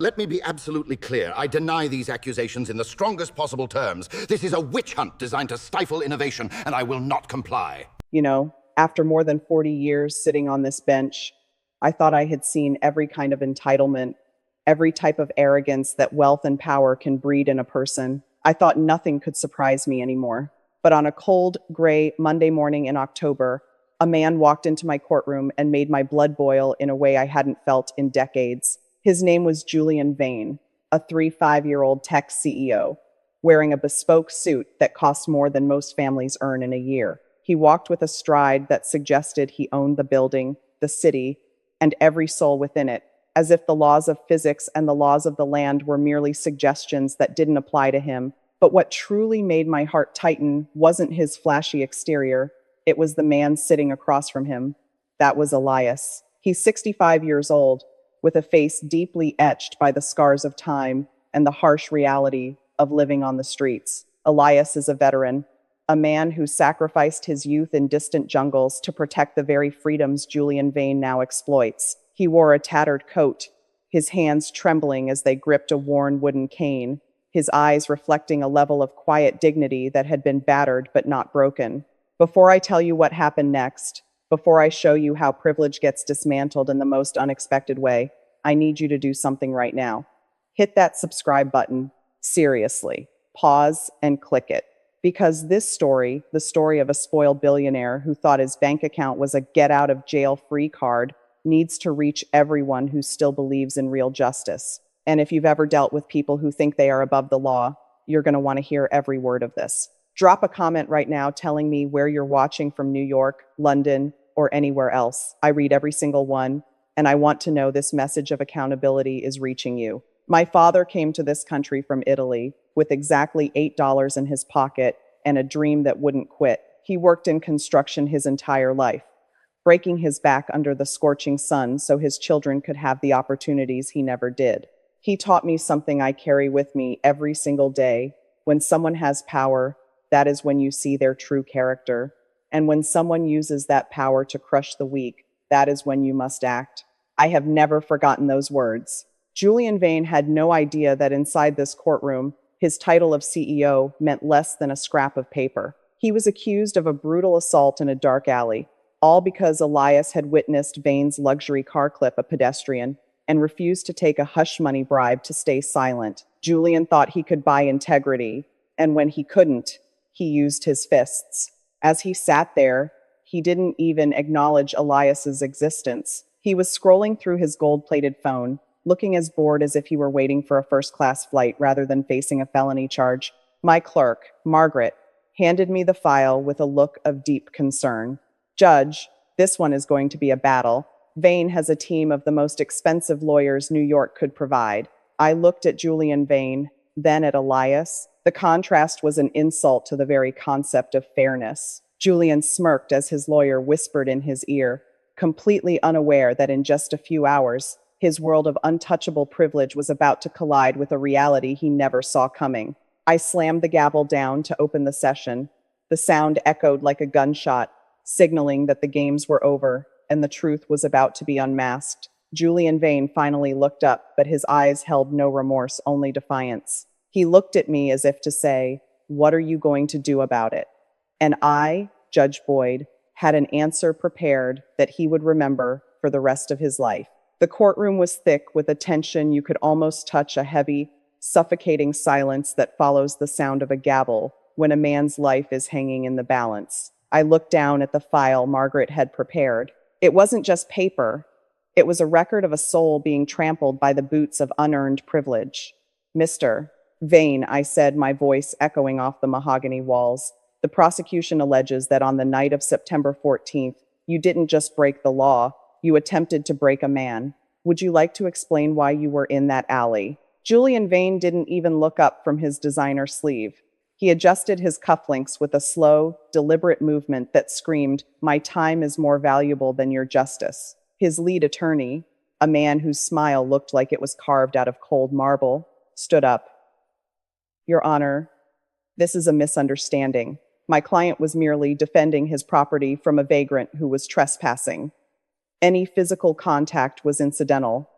Let me be absolutely clear. I deny these accusations in the strongest possible terms. This is a witch hunt designed to stifle innovation, and I will not comply. After more than 40 years sitting on this bench, I thought I had seen every kind of entitlement, every type of arrogance that wealth and power can breed in a person. I thought nothing could surprise me anymore. But on a cold, gray Monday morning in October, a man walked into my courtroom and made my blood boil in a way I hadn't felt in decades. His name was Julian Vane, a 5-year-old tech CEO, wearing a bespoke suit that cost more than most families earn in a year. He walked with a stride that suggested he owned the building, the city, and every soul within it, as if the laws of physics and the laws of the land were merely suggestions that didn't apply to him. But what truly made my heart tighten wasn't his flashy exterior. It was the man sitting across from him. That was Elias. He's 65 years old, with a face deeply etched by the scars of time and the harsh reality of living on the streets. Elias is a veteran, a man who sacrificed his youth in distant jungles to protect the very freedoms Julian Vane now exploits. He wore a tattered coat, his hands trembling as they gripped a worn wooden cane, his eyes reflecting a level of quiet dignity that had been battered but not broken. Before I tell you what happened next, before I show you how privilege gets dismantled in the most unexpected way, I need you to do something right now. Hit that subscribe button. Seriously. Pause and click it. Because this story, the story of a spoiled billionaire who thought his bank account was a get-out-of-jail-free card, needs to reach everyone who still believes in real justice. And if you've ever dealt with people who think they are above the law, you're going to want to hear every word of this. Drop a comment right now telling me where you're watching from New York, London, or anywhere else. I read every single one, and I want to know this message of accountability is reaching you. My father came to this country from Italy with exactly $8 in his pocket and a dream that wouldn't quit. He worked in construction his entire life, breaking his back under the scorching sun so his children could have the opportunities he never did. He taught me something I carry with me every single day. When someone has power, that is when you see their true character. And when someone uses that power to crush the weak, that is when you must act. I have never forgotten those words. Julian Vane had no idea that inside this courtroom, his title of CEO meant less than a scrap of paper. He was accused of a brutal assault in a dark alley, all because Elias had witnessed Vane's luxury car clip a pedestrian and refused to take a hush money bribe to stay silent. Julian thought he could buy integrity, and when he couldn't, he used his fists. As he sat there, he didn't even acknowledge Elias's existence. He was scrolling through his gold-plated phone, looking as bored as if he were waiting for a first-class flight rather than facing a felony charge. My clerk, Margaret, handed me the file with a look of deep concern. Judge, this one is going to be a battle. Vane has a team of the most expensive lawyers New York could provide. I looked at Julian Vane, then at Elias. The contrast was an insult to the very concept of fairness. Julian smirked as his lawyer whispered in his ear, completely unaware that in just a few hours, his world of untouchable privilege was about to collide with a reality he never saw coming. I slammed the gavel down to open the session. The sound echoed like a gunshot, signaling that the games were over and the truth was about to be unmasked. Julian Vane finally looked up, but his eyes held no remorse, only defiance. He looked at me as if to say, "What are you going to do about it?" And I, Judge Boyd, had an answer prepared that he would remember for the rest of his life. The courtroom was thick with a tension you could almost touch, a heavy, suffocating silence that follows the sound of a gavel when a man's life is hanging in the balance. I looked down at the file Margaret had prepared. It wasn't just paper. It was a record of a soul being trampled by the boots of unearned privilege. "Mr. Vane," I said, my voice echoing off the mahogany walls, "the prosecution alleges that on the night of September 14th, you didn't just break the law, you attempted to break a man. Would you like to explain why you were in that alley?" Julian Vane didn't even look up from his designer sleeve. He adjusted his cufflinks with a slow, deliberate movement that screamed, "My time is more valuable than your justice." His lead attorney, a man whose smile looked like it was carved out of cold marble, stood up. "Your Honor, this is a misunderstanding. My client was merely defending his property from a vagrant who was trespassing. Any physical contact was incidental.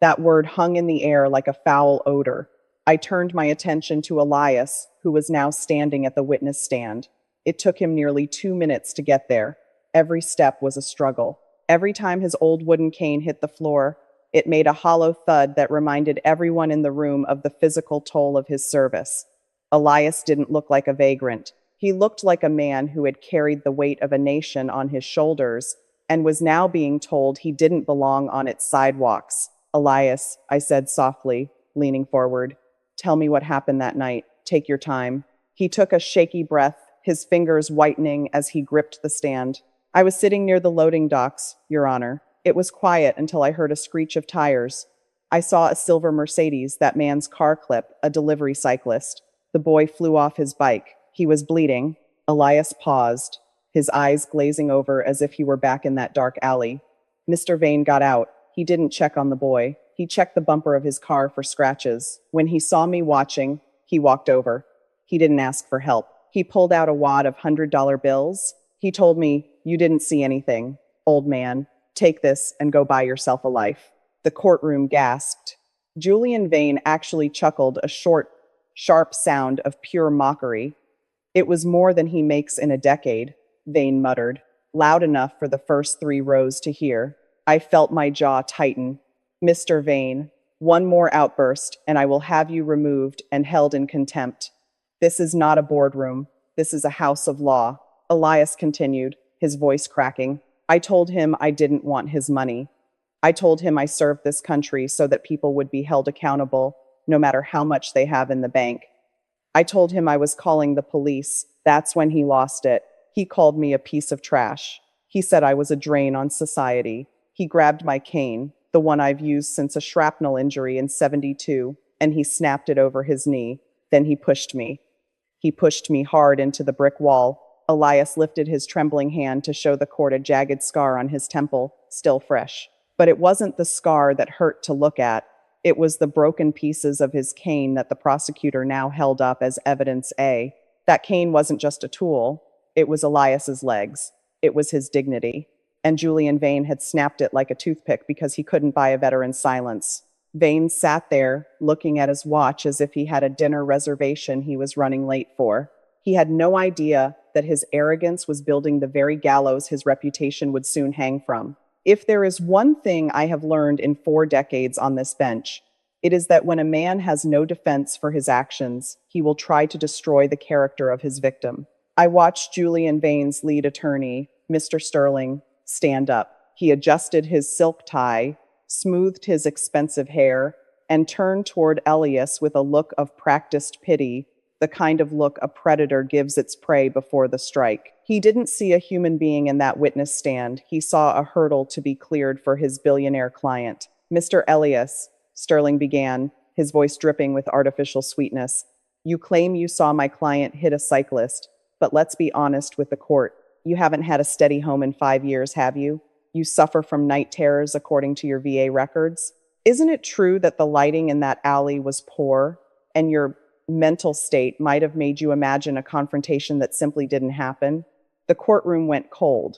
That word hung in the air like a foul odor. I turned my attention to Elias, who was now standing at the witness stand. It took him nearly 2 minutes to get there. Every step was a struggle. Every time his old wooden cane hit the floor, it made a hollow thud that reminded everyone in the room of the physical toll of his service. Elias didn't look like a vagrant. He looked like a man who had carried the weight of a nation on his shoulders and was now being told he didn't belong on its sidewalks. Elias, I said softly, leaning forward, tell me what happened that night. Take your time. He took a shaky breath, his fingers whitening as he gripped the stand. I was sitting near the loading docks, Your Honor. It was quiet until I heard a screech of tires. I saw a silver Mercedes, that man's car clip, a delivery cyclist. The boy flew off his bike. He was bleeding. Elias paused, his eyes glazing over as if he were back in that dark alley. Mr. Vane got out. He didn't check on the boy. He checked the bumper of his car for scratches. When he saw me watching, he walked over. He didn't ask for help. He pulled out a wad of $100 bills. He told me, you didn't see anything. Old man, take this and go buy yourself a life. The courtroom gasped. Julian Vane actually chuckled a short, sharp sound of pure mockery. It was more than he makes in a decade, Vane muttered, loud enough for the first 3 rows to hear. I felt my jaw tighten. Mr. Vane, one more outburst and I will have you removed and held in contempt. This is not a boardroom. This is a house of law. Elias continued, his voice cracking. I told him I didn't want his money. I told him I served this country so that people would be held accountable, no matter how much they have in the bank. I told him I was calling the police. That's when he lost it. He called me a piece of trash. He said I was a drain on society. He grabbed my cane, the one I've used since a shrapnel injury in '72, and he snapped it over his knee. Then he pushed me. He pushed me hard into the brick wall. Elias lifted his trembling hand to show the court a jagged scar on his temple, still fresh. But it wasn't the scar that hurt to look at. It was the broken pieces of his cane that the prosecutor now held up as evidence A. That cane wasn't just a tool. It was Elias's legs. It was his dignity. And Julian Vane had snapped it like a toothpick because he couldn't buy a veteran's silence. Vane sat there, looking at his watch as if he had a dinner reservation he was running late for. He had no idea that his arrogance was building the very gallows his reputation would soon hang from. If there is one thing I have learned in 4 decades on this bench, it is that when a man has no defense for his actions, he will try to destroy the character of his victim. I watched Julian Vane's lead attorney, Mr. Sterling, stand up. He adjusted his silk tie, smoothed his expensive hair, and turned toward Elias with a look of practiced pity, the kind of look a predator gives its prey before the strike. He didn't see a human being in that witness stand. He saw a hurdle to be cleared for his billionaire client. Mr. Elias, Sterling began, his voice dripping with artificial sweetness. You claim you saw my client hit a cyclist, but let's be honest with the court. You haven't had a steady home in 5 years, have you? You suffer from night terrors according to your VA records. Isn't it true that the lighting in that alley was poor and your mental state might have made you imagine a confrontation that simply didn't happen? The courtroom went cold.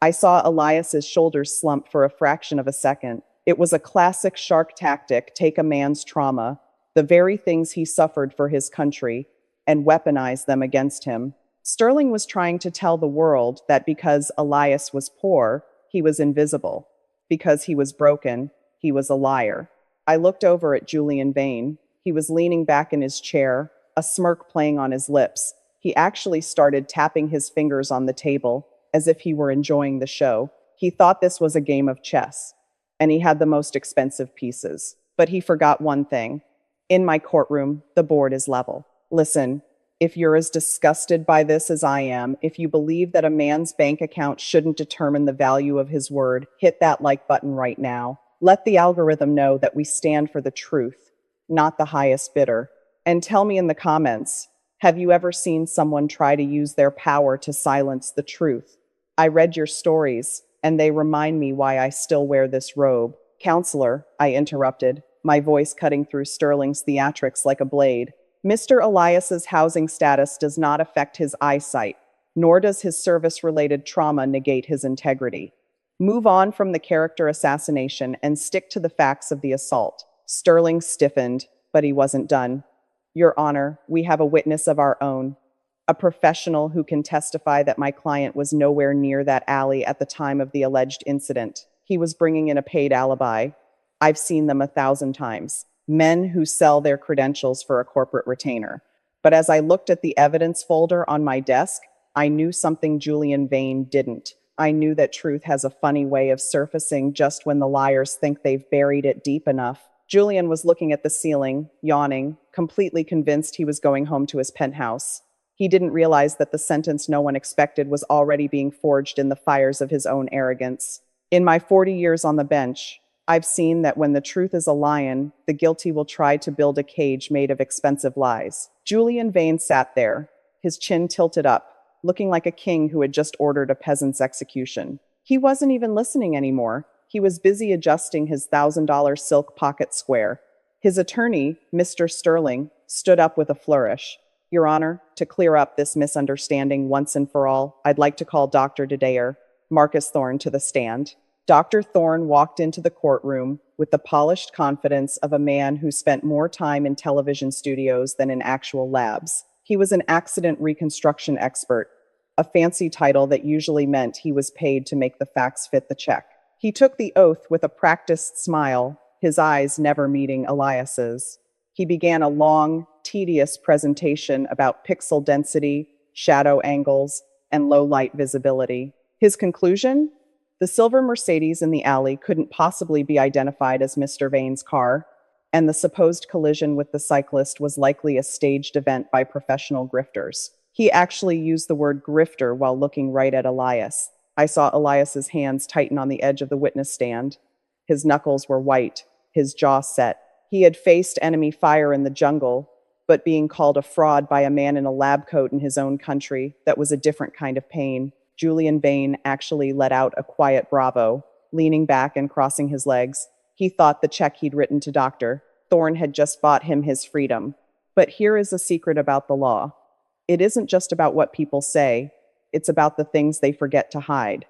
I saw Elias's shoulders slump for a fraction of a second. It was a classic shark tactic, take a man's trauma, the very things he suffered for his country, and weaponize them against him. Sterling was trying to tell the world that because Elias was poor, he was invisible. Because he was broken, he was a liar. I looked over at Julian Vane. He was leaning back in his chair, a smirk playing on his lips. He actually started tapping his fingers on the table, as if he were enjoying the show. He thought this was a game of chess, and he had the most expensive pieces. But he forgot one thing. In my courtroom, the board is level. Listen, if you're as disgusted by this as I am, if you believe that a man's bank account shouldn't determine the value of his word, hit that like button right now. Let the algorithm know that we stand for the truth, not the highest bidder. And tell me in the comments, have you ever seen someone try to use their power to silence the truth? I read your stories, and they remind me why I still wear this robe. Counselor, I interrupted, my voice cutting through Sterling's theatrics like a blade. Mr. Elias's housing status does not affect his eyesight, nor does his service-related trauma negate his integrity. Move on from the character assassination and stick to the facts of the assault. Sterling stiffened, but he wasn't done. Your Honor, we have a witness of our own, a professional who can testify that my client was nowhere near that alley at the time of the alleged incident. He was bringing in a paid alibi. I've seen them 1,000 times. Men who sell their credentials for a corporate retainer. But as I looked at the evidence folder on my desk, I knew something Julian Vane didn't. I knew that truth has a funny way of surfacing just when the liars think they've buried it deep enough. Julian was looking at the ceiling, yawning, completely convinced he was going home to his penthouse. He didn't realize that the sentence no one expected was already being forged in the fires of his own arrogance. In my 40 years on the bench, I've seen that when the truth is a lion, the guilty will try to build a cage made of expensive lies. Julian Vane sat there, his chin tilted up, looking like a king who had just ordered a peasant's execution. He wasn't even listening anymore. He was busy adjusting his $1,000 silk pocket square. His attorney, Mr. Sterling, stood up with a flourish. Your Honor, to clear up this misunderstanding once and for all, I'd like to call Dr. Dedayer, Marcus Thorne, to the stand. Dr. Thorne walked into the courtroom with the polished confidence of a man who spent more time in television studios than in actual labs. He was an accident reconstruction expert, a fancy title that usually meant he was paid to make the facts fit the check. He took the oath with a practiced smile, his eyes never meeting Elias's. He began a long, tedious presentation about pixel density, shadow angles, and low light visibility. His conclusion? The silver Mercedes in the alley couldn't possibly be identified as Mr. Vane's car, and the supposed collision with the cyclist was likely a staged event by professional grifters. He actually used the word grifter while looking right at Elias. I saw Elias's hands tighten on the edge of the witness stand. His knuckles were white, his jaw set. He had faced enemy fire in the jungle, but being called a fraud by a man in a lab coat in his own country, that was a different kind of pain. Julian Vane actually let out a quiet bravo, leaning back and crossing his legs. He thought the check he'd written to Dr. Thorne had just bought him his freedom. But here is a secret about the law. It isn't just about what people say, it's about the things they forget to hide.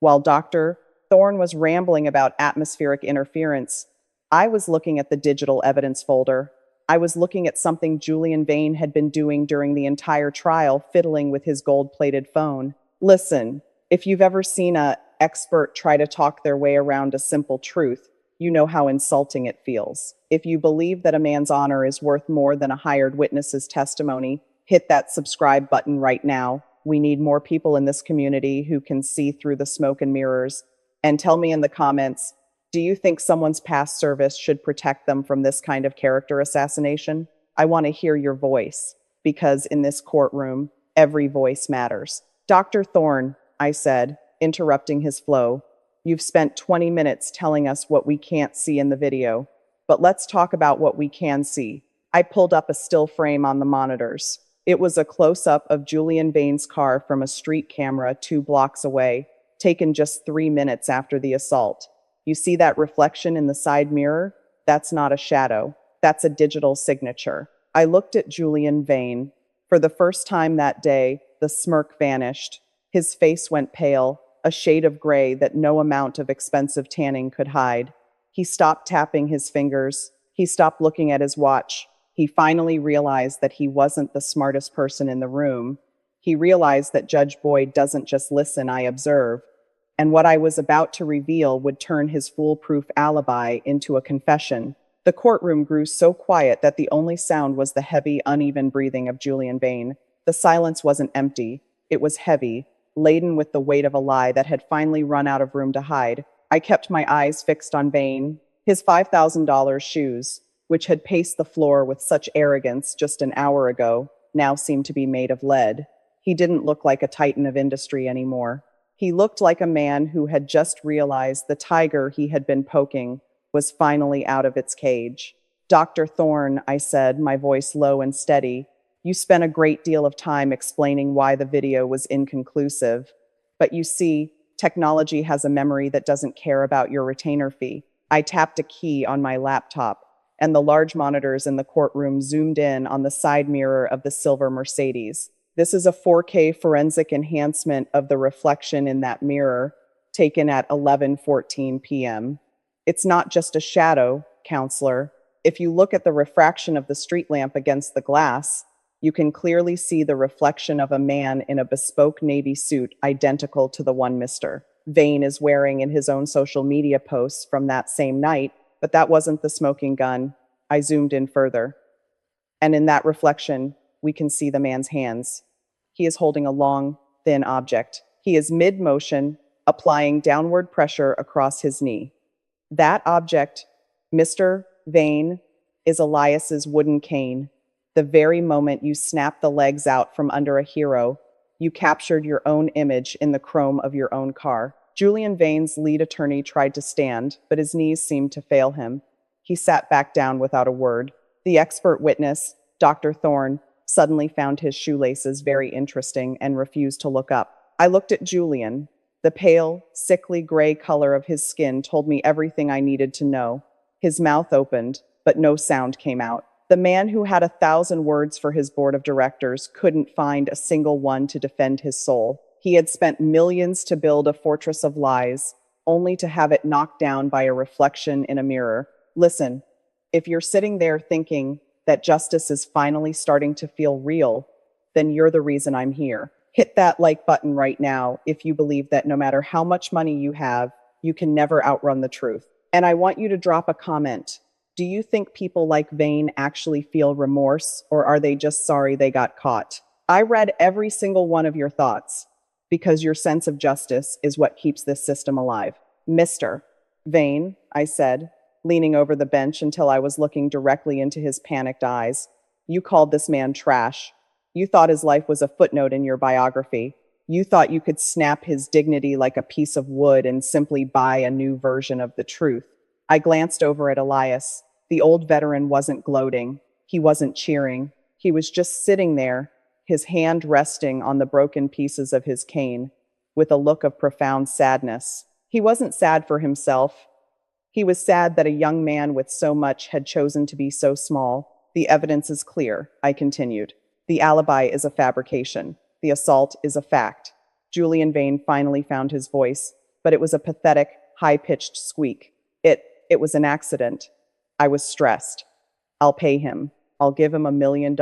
While Dr. Thorne was rambling about atmospheric interference, I was looking at the digital evidence folder. I was looking at something Julian Vane had been doing during the entire trial, fiddling with his gold-plated phone. Listen, if you've ever seen an expert try to talk their way around a simple truth, you know how insulting it feels. If you believe that a man's honor is worth more than a hired witness's testimony, hit that subscribe button right now. We need more people in this community who can see through the smoke and mirrors. And tell me in the comments, do you think someone's past service should protect them from this kind of character assassination? I want to hear your voice, because in this courtroom, every voice matters. Dr. Thorne, I said, interrupting his flow, you've spent 20 minutes telling us what we can't see in the video, but let's talk about what we can see. I pulled up a still frame on the monitors. It was a close-up of Julian Vane's car from a street camera 2 blocks away, taken just 3 minutes after the assault. You see that reflection in the side mirror? That's not a shadow. That's a digital signature. I looked at Julian Vane. For the first time that day, the smirk vanished. His face went pale, a shade of gray that no amount of expensive tanning could hide. He stopped tapping his fingers. He stopped looking at his watch. He finally realized that he wasn't the smartest person in the room. He realized that Judge Boyd doesn't just listen, I observe. And what I was about to reveal would turn his foolproof alibi into a confession. The courtroom grew so quiet that the only sound was the heavy, uneven breathing of Julian Vane. The silence wasn't empty. It was heavy, laden with the weight of a lie that had finally run out of room to hide. I kept my eyes fixed on Vane. His $5,000 shoes, which had paced the floor with such arrogance just an hour ago, now seemed to be made of lead. He didn't look like a titan of industry anymore. He looked like a man who had just realized the tiger he had been poking was finally out of its cage. Dr. Thorne, I said, my voice low and steady, you spent a great deal of time explaining why the video was inconclusive. But you see, technology has a memory that doesn't care about your retainer fee. I tapped a key on my laptop, and the large monitors in the courtroom zoomed in on the side mirror of the silver Mercedes. This is a 4K forensic enhancement of the reflection in that mirror. taken at 11:14 p.m. It's not just a shadow, counselor. If you look at the refraction of the street lamp against the glass, you can clearly see the reflection of a man in a bespoke navy suit identical to the one Mr. Vane is wearing in his own social media posts from that same night, but that wasn't the smoking gun. I zoomed in further. And in that reflection, we can see the man's hands. He is holding a long, thin object. He is mid-motion, applying downward pressure across his knee. That object, Mr. Vane, is Elias's wooden cane. The very moment you snapped the legs out from under a hero, you captured your own image in the chrome of your own car. Julian Vane's lead attorney tried to stand, but his knees seemed to fail him. He sat back down without a word. The expert witness, Dr. Thorne, suddenly found his shoelaces very interesting and refused to look up. I looked at Julian. The pale, sickly gray color of his skin told me everything I needed to know. His mouth opened, but no sound came out. The man who had 1,000 words for his board of directors couldn't find a single one to defend his soul. He had spent millions to build a fortress of lies, only to have it knocked down by a reflection in a mirror. Listen, if you're sitting there thinking that justice is finally starting to feel real, then you're the reason I'm here. Hit that like button right now if you believe that no matter how much money you have, you can never outrun the truth. And I want you to drop a comment. Do you think people like Vane actually feel remorse, or are they just sorry they got caught? I read every single one of your thoughts, because your sense of justice is what keeps this system alive. Mr. Vane, I said, leaning over the bench until I was looking directly into his panicked eyes. You called this man trash. You thought his life was a footnote in your biography. You thought you could snap his dignity like a piece of wood and simply buy a new version of the truth. I glanced over at Elias. The old veteran wasn't gloating. He wasn't cheering. He was just sitting there, his hand resting on the broken pieces of his cane, with a look of profound sadness. He wasn't sad for himself. He was sad that a young man with so much had chosen to be so small. The evidence is clear, I continued. The alibi is a fabrication. The assault is a fact. Julian Vane finally found his voice, but it was a pathetic, high-pitched squeak. It was an accident. I was stressed. I'll pay him. I'll give him $1 million.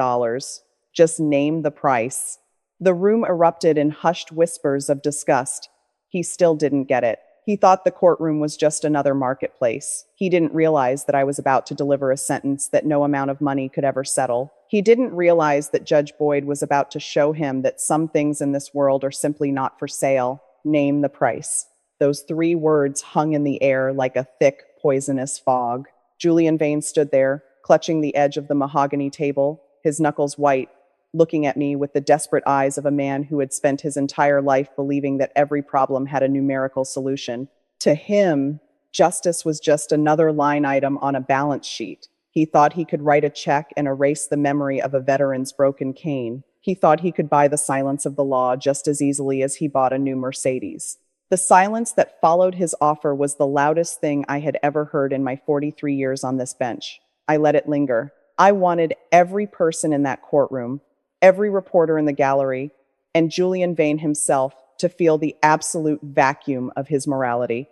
Just name the price. The room erupted in hushed whispers of disgust. He still didn't get it. He thought the courtroom was just another marketplace. He didn't realize that I was about to deliver a sentence that no amount of money could ever settle. He didn't realize that Judge Boyd was about to show him that some things in this world are simply not for sale. Name the price. Those 3 words hung in the air like a thick, poisonous fog. Julian Vane stood there, clutching the edge of the mahogany table, his knuckles white, looking at me with the desperate eyes of a man who had spent his entire life believing that every problem had a numerical solution. To him, justice was just another line item on a balance sheet. He thought he could write a check and erase the memory of a veteran's broken cane. He thought he could buy the silence of the law just as easily as he bought a new Mercedes. The silence that followed his offer was the loudest thing I had ever heard in my 43 years on this bench. I let it linger. I wanted every person in that courtroom, every reporter in the gallery, and Julian Vane himself to feel the absolute vacuum of his morality.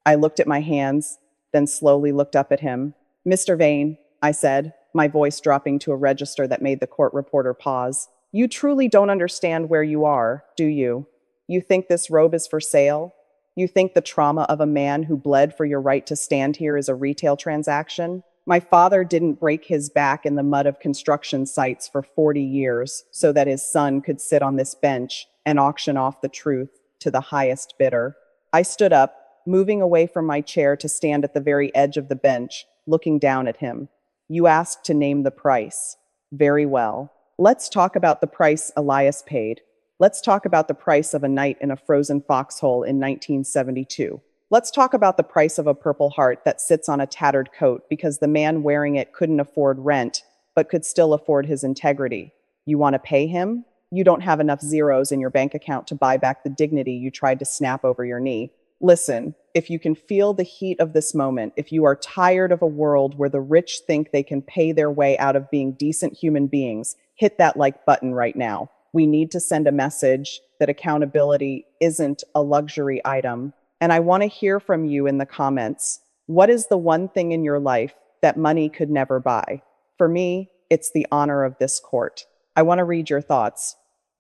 I looked at my hands, then slowly looked up at him. Mr. Vane, I said, my voice dropping to a register that made the court reporter pause. You truly don't understand where you are, do you? You think this robe is for sale? You think the trauma of a man who bled for your right to stand here is a retail transaction? My father didn't break his back in the mud of construction sites for 40 years so that his son could sit on this bench and auction off the truth to the highest bidder. I stood up, moving away from my chair to stand at the very edge of the bench, looking down at him. You asked to name the price. Very well. Let's talk about the price Elias paid. Let's talk about the price of a night in a frozen foxhole in 1972. Let's talk about the price of a Purple Heart that sits on a tattered coat because the man wearing it couldn't afford rent, but could still afford his integrity. You want to pay him? You don't have enough zeros in your bank account to buy back the dignity you tried to snap over your knee. Listen, if you can feel the heat of this moment, if you are tired of a world where the rich think they can pay their way out of being decent human beings, hit that like button right now. We need to send a message that accountability isn't a luxury item. And I want to hear from you in the comments. What is the one thing in your life that money could never buy? For me, it's the honor of this court. I want to read your thoughts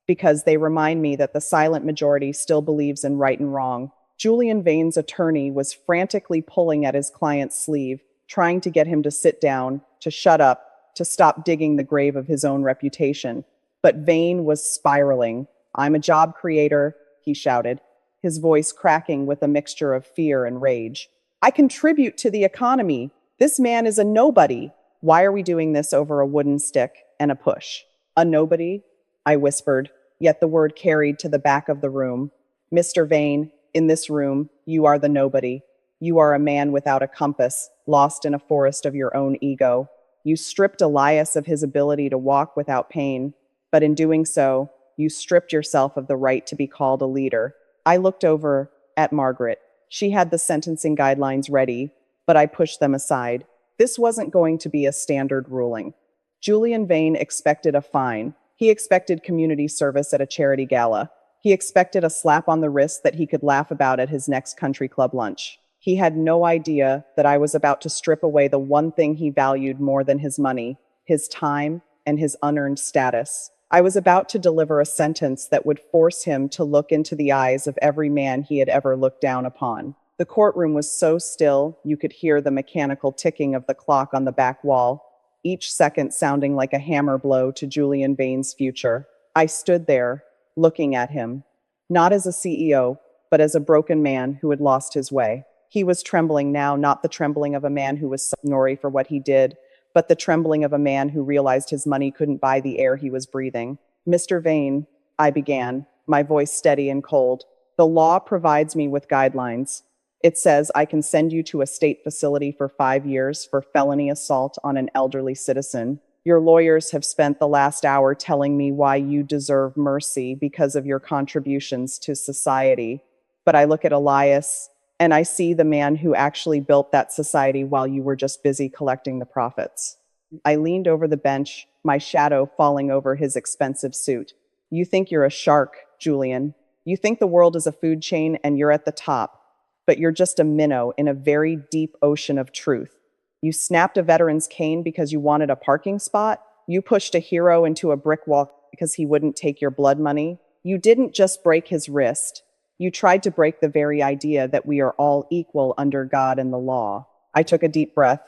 because they remind me that the silent majority still believes in right and wrong. Julian Vane's attorney was frantically pulling at his client's sleeve, trying to get him to sit down, to shut up, to stop digging the grave of his own reputation. But Vane was spiraling. "I'm a job creator," he shouted, his voice cracking with a mixture of fear and rage. "I contribute to the economy. This man is a nobody. Why are we doing this over a wooden stick and a push?" "A nobody?" I whispered, yet the word carried to the back of the room. "Mr. Vane, in this room, you are the nobody. You are a man without a compass, lost in a forest of your own ego. You stripped Elias of his ability to walk without pain, but in doing so, you stripped yourself of the right to be called a leader." I looked over at Margaret. She had the sentencing guidelines ready, but I pushed them aside. This wasn't going to be a standard ruling. Julian Vane expected a fine. He expected community service at a charity gala. He expected a slap on the wrist that he could laugh about at his next country club lunch. He had no idea that I was about to strip away the one thing he valued more than his money, his time, and his unearned status. I was about to deliver a sentence that would force him to look into the eyes of every man he had ever looked down upon. The courtroom was so still, you could hear the mechanical ticking of the clock on the back wall, each second sounding like a hammer blow to Julian Vane's future. I stood there, looking at him, not as a CEO, but as a broken man who had lost his way. He was trembling now, not the trembling of a man who was sorry for what he did, but the trembling of a man who realized his money couldn't buy the air he was breathing. "Mr. Vane," I began, my voice steady and cold, "the law provides me with guidelines. It says I can send you to a state facility for 5 years for felony assault on an elderly citizen. Your lawyers have spent the last hour telling me why you deserve mercy because of your contributions to society. But I look at Elias, and I see the man who actually built that society while you were just busy collecting the profits." I leaned over the bench, my shadow falling over his expensive suit. "You think you're a shark, Julian. You think the world is a food chain and you're at the top, but you're just a minnow in a very deep ocean of truth. You snapped a veteran's cane because you wanted a parking spot. You pushed a hero into a brick wall because he wouldn't take your blood money. You didn't just break his wrist. You tried to break the very idea that we are all equal under God and the law." I took a deep breath.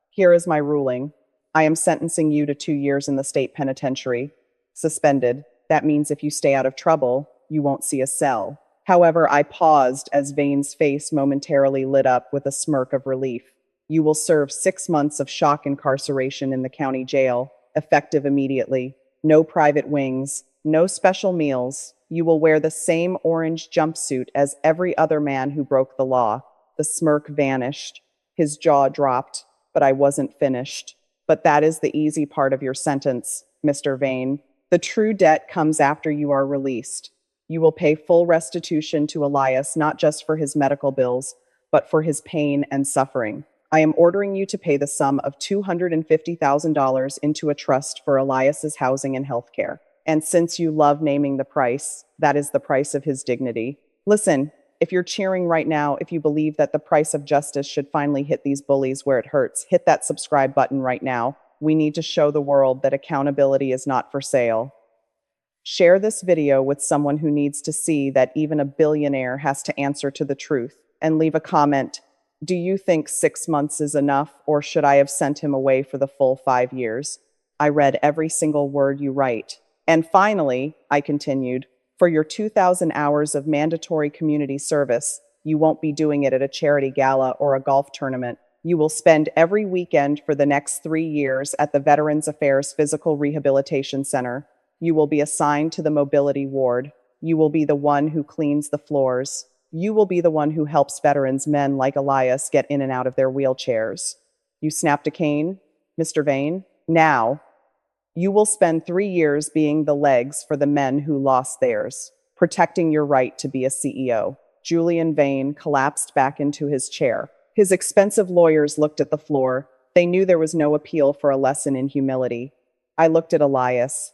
"Here is my ruling. I am sentencing you to 2 years in the state penitentiary. Suspended. That means if you stay out of trouble, you won't see a cell." However, I paused as Vane's face momentarily lit up with a smirk of relief. "You will serve 6 months of shock incarceration in the county jail, effective immediately. No private wings, no special meals. You will wear the same orange jumpsuit as every other man who broke the law." The smirk vanished. His jaw dropped, but I wasn't finished. "But that is the easy part of your sentence, Mr. Vane. The true debt comes after you are released. You will pay full restitution to Elias, not just for his medical bills, but for his pain and suffering. I am ordering you to pay the sum of $250,000 into a trust for Elias's housing and health care. And since you love naming the price, that is the price of his dignity. Listen, if you're cheering right now, if you believe that the price of justice should finally hit these bullies where it hurts, hit that subscribe button right now. We need to show the world that accountability is not for sale. Share this video with someone who needs to see that even a billionaire has to answer to the truth. And leave a comment. Do you think 6 months is enough, or should I have sent him away for the full 5 years? I read every single word you write. And finally, I continued, for your 2,000 hours of mandatory community service, you won't be doing it at a charity gala or a golf tournament. You will spend every weekend for the next 3 years at the Veterans Affairs Physical Rehabilitation Center. You will be assigned to the mobility ward. You will be the one who cleans the floors. You will be the one who helps veterans, men like Elias, get in and out of their wheelchairs. You snapped a cane, Mr. Vane? Now, you will spend 3 years being the legs for the men who lost theirs, protecting your right to be a CEO. Julian Vane collapsed back into his chair. His expensive lawyers looked at the floor. They knew there was no appeal for a lesson in humility. I looked at Elias.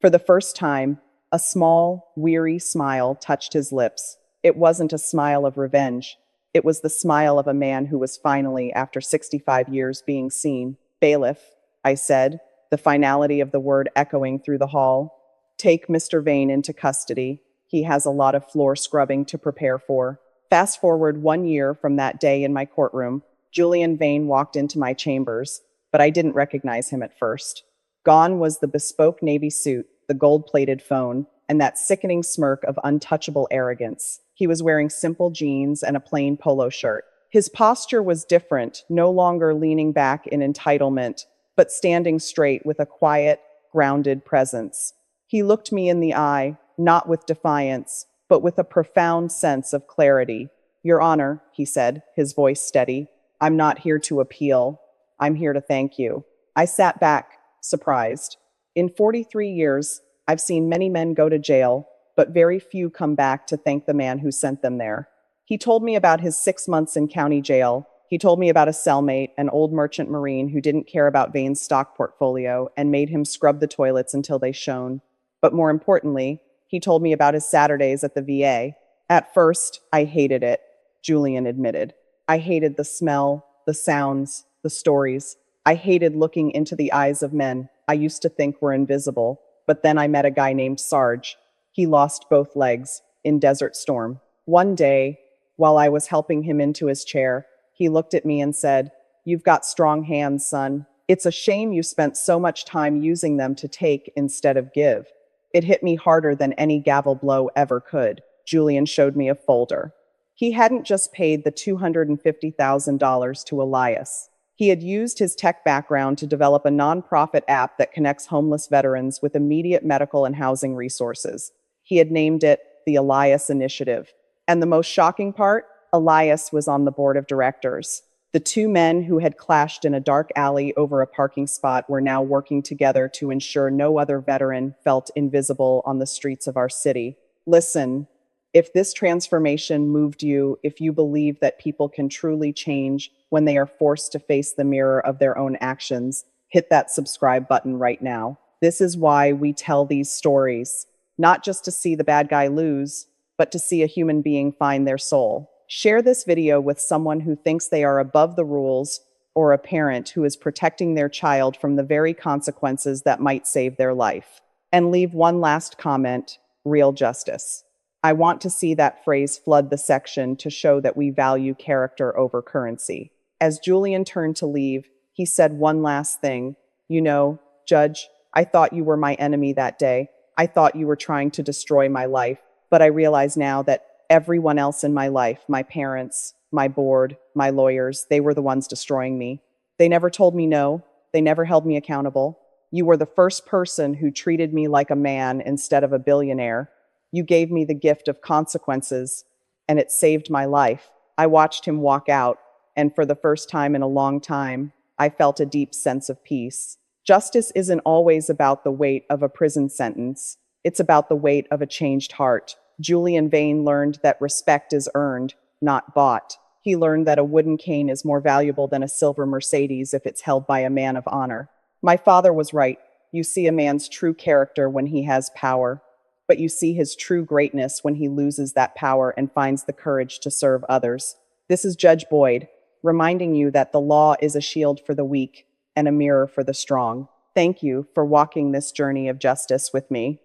For the first time, a small, weary smile touched his lips. It wasn't a smile of revenge. It was the smile of a man who was finally, after 65 years, being seen. Bailiff, I said, the finality of the word echoing through the hall. Take Mr. Vane into custody. He has a lot of floor scrubbing to prepare for. Fast forward 1 year from that day in my courtroom, Julian Vane walked into my chambers, but I didn't recognize him at first. Gone was the bespoke navy suit, the gold-plated phone, and that sickening smirk of untouchable arrogance. He was wearing simple jeans and a plain polo shirt. His posture was different, no longer leaning back in entitlement, but standing straight with a quiet, grounded presence. He looked me in the eye, not with defiance, but with a profound sense of clarity. Your Honor, he said, his voice steady, I'm not here to appeal. I'm here to thank you. I sat back, surprised. In 43 years, I've seen many men go to jail, but very few come back to thank the man who sent them there. He told me about his 6 months in county jail. He told me about a cellmate, an old merchant marine who didn't care about Vane's stock portfolio and made him scrub the toilets until they shone. But more importantly, he told me about his Saturdays at the VA. At first, I hated it, Julian admitted. I hated the smell, the sounds, the stories. I hated looking into the eyes of men I used to think were invisible. But then I met a guy named Sarge. He lost both legs in Desert Storm. One day, while I was helping him into his chair, he looked at me and said, "You've got strong hands, son. It's a shame you spent so much time using them to take instead of give." It hit me harder than any gavel blow ever could. Julian showed me a folder. He hadn't just paid the $250,000 to Elias. He had used his tech background to develop a nonprofit app that connects homeless veterans with immediate medical and housing resources. He had named it the Elias Initiative. And the most shocking part, Elias was on the board of directors. The two men who had clashed in a dark alley over a parking spot were now working together to ensure no other veteran felt invisible on the streets of our city. Listen, if this transformation moved you, if you believe that people can truly change when they are forced to face the mirror of their own actions, hit that subscribe button right now. This is why we tell these stories, not just to see the bad guy lose, but to see a human being find their soul. Share this video with someone who thinks they are above the rules, or a parent who is protecting their child from the very consequences that might save their life. And leave one last comment, real justice. I want to see that phrase flood the section to show that we value character over currency. As Julian turned to leave, he said one last thing. You know, Judge, I thought you were my enemy that day. I thought you were trying to destroy my life. But I realize now that everyone else in my life, my parents, my board, my lawyers, they were the ones destroying me. They never told me no. They never held me accountable. You were the first person who treated me like a man instead of a billionaire. You gave me the gift of consequences, and it saved my life. I watched him walk out, and for the first time in a long time, I felt a deep sense of peace. Justice isn't always about the weight of a prison sentence. It's about the weight of a changed heart. Julian Vane learned that respect is earned, not bought. He learned that a wooden cane is more valuable than a silver Mercedes if it's held by a man of honor. My father was right. You see a man's true character when he has power, but you see his true greatness when he loses that power and finds the courage to serve others. This is Judge Boyd, reminding you that the law is a shield for the weak and a mirror for the strong. Thank you for walking this journey of justice with me.